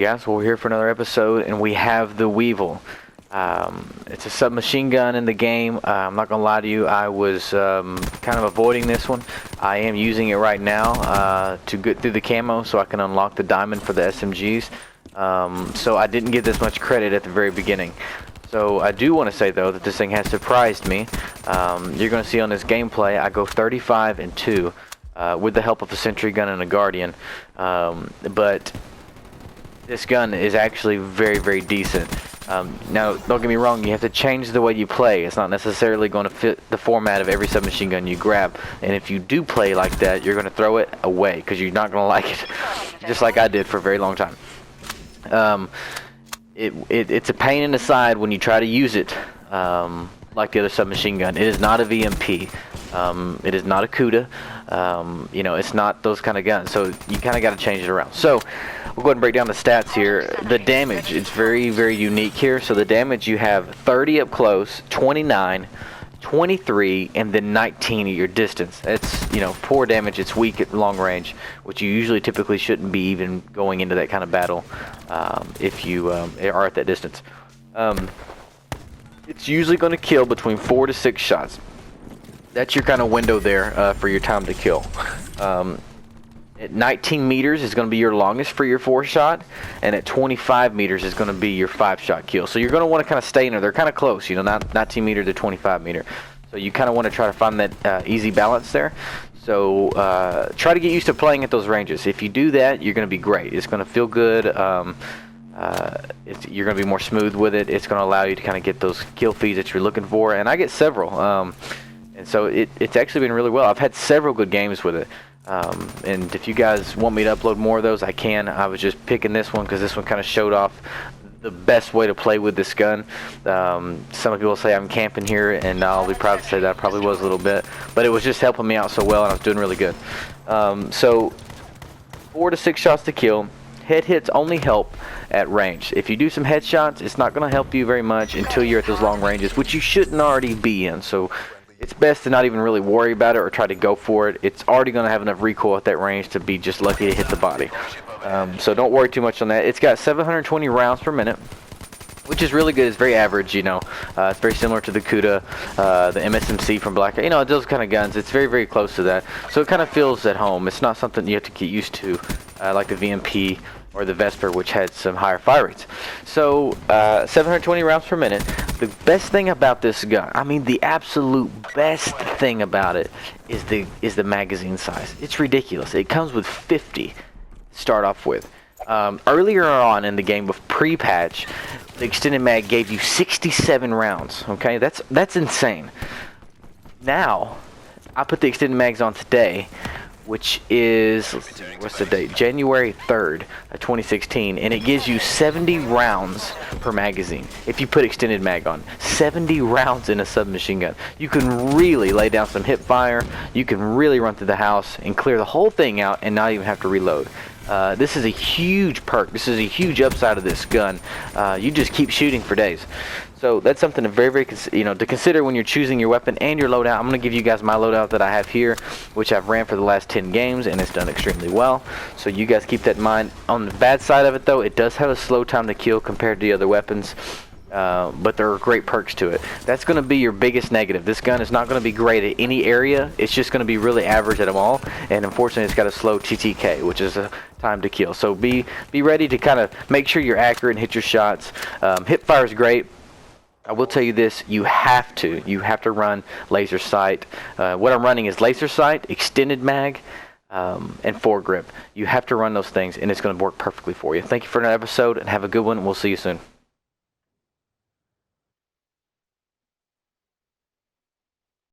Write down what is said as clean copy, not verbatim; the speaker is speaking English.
Guys, we're here for another episode, and we have the Weevil. It's a submachine gun in the game. I'm not gonna lie to you, I was kind of avoiding this one. I am using it right now to get through the camo so I can unlock the diamond for the SMGs. So I didn't get this much credit at the very beginning. So I do want to say though that this thing has surprised me. You're gonna see on this gameplay I go 35 and 2 with the help of a sentry gun and a guardian, but this gun is actually very, very decent. Now, don't get me wrong, you have to change the way you play. It's not necessarily going to fit the format of every submachine gun you grab. And if you do play like that, you're going to throw it away because you're not going to like it, just like I did for a very long time. It's a pain in the side when you try to use it like the other submachine gun. It is not a VMP. It is not a CUDA. You know, it's not those kind of guns. So you kind of got to change it around. So we'll go ahead and break down the stats here. The damage, it's very, very unique here. So the damage, you have 30 up close, 29, 23, and then 19 at your distance. It's, you know, poor damage. It's weak at long range, which you usually typically shouldn't be even going into that kind of battle if you are at that distance. It's usually going to kill between 4 to 6 shots. That's your kind of window there for your time to kill. At 19 meters is going to be your longest for your 4-shot, and at 25 meters is going to be your 5-shot kill. So you're going to want to kind of stay in there. They're kind of close, you know, not 19 meter to 25 meter. So you kind of want to try to find that easy balance there. So try to get used to playing at those ranges. If you do that, you're going to be great. It's going to feel good. You're going to be more smooth with it. It's going to allow you to kind of get those kill feeds that you're looking for. And I get several. And so it's actually been really well. I've had several good games with it. And if you guys want me to upload more of those, I can. I was just picking this one because this one kind of showed off the best way to play with this gun. Some people say I'm camping here, and I'll be proud to say that I probably was a little bit. But it was just helping me out so well, and I was doing really good. So 4 to 6 shots to kill. Head hits only help at range. If you do some headshots, it's not going to help you very much until you're at those long ranges, which you shouldn't already be in. So it's best to not even really worry about it or try to go for it. It's already going to have enough recoil at that range to be just lucky to hit the body. So don't worry too much on that. It's got 720 rounds per minute, which is really good. It's very average, you know. It's very similar to the CUDA, the MSMC from Black. You know, those kind of guns. It's very, very close to that. So it kind of feels at home. It's not something you have to get used to, like the VMP or the Vesper, which had some higher fire rates. So 720 rounds per minute. The best thing about this gun, I mean the absolute best thing about it, is the magazine size. It's ridiculous. It comes with 50 to start off with. Earlier on in the game with pre-patch, the extended mag gave you 67 rounds. Okay, that's insane. Now I put the extended mags on today, which is, what's the date? January 3rd of 2016, and it gives you 70 rounds per magazine. If you put extended mag on, 70 rounds in a submachine gun. You can really lay down some hip fire. You can really run through the house and clear the whole thing out and not even have to reload. This is a huge perk. This is a huge upside of this gun. You just keep shooting for days. So that's something to very, to consider when you're choosing your weapon and your loadout. I'm going to give you guys my loadout that I have here, which I've ran for the last 10 games, and it's done extremely well. So you guys keep that in mind. On the bad side of it, though, it does have a slow time to kill compared to the other weapons. But there are great perks to it. That's going to be your biggest negative. This gun is not going to be great at any area. It's just going to be really average at them all. And unfortunately, it's got a slow TTK, which is a time to kill. So be ready to kind of make sure you're accurate and hit your shots. Hip fire is great. I will tell you this, you have to run laser sight. What I'm running is laser sight, extended mag, and foregrip. You have to run those things, and it's going to work perfectly for you. Thank you for another episode, and have a good one. We'll see you soon.